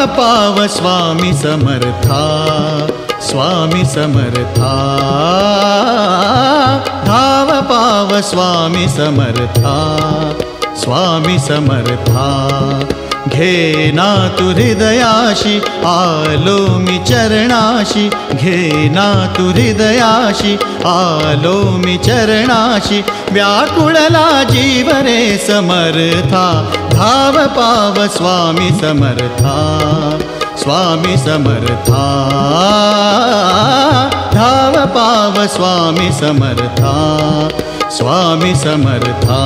पाव स्वामी समर्था, स्वामी समर्था। धाव पाव स्वामी समर्था, स्वामी समर्था। घेना तू हृदयाशी आलो मी चरणाशी, घेना तू हृदयाशी आलो मी चरणाशी। व्याकुळला जीव रे समर्था, धाव पाव स्वामी समर्था, स्वामी समर्था। धाव पाव स्वामी समर्था, स्वामी समर्था।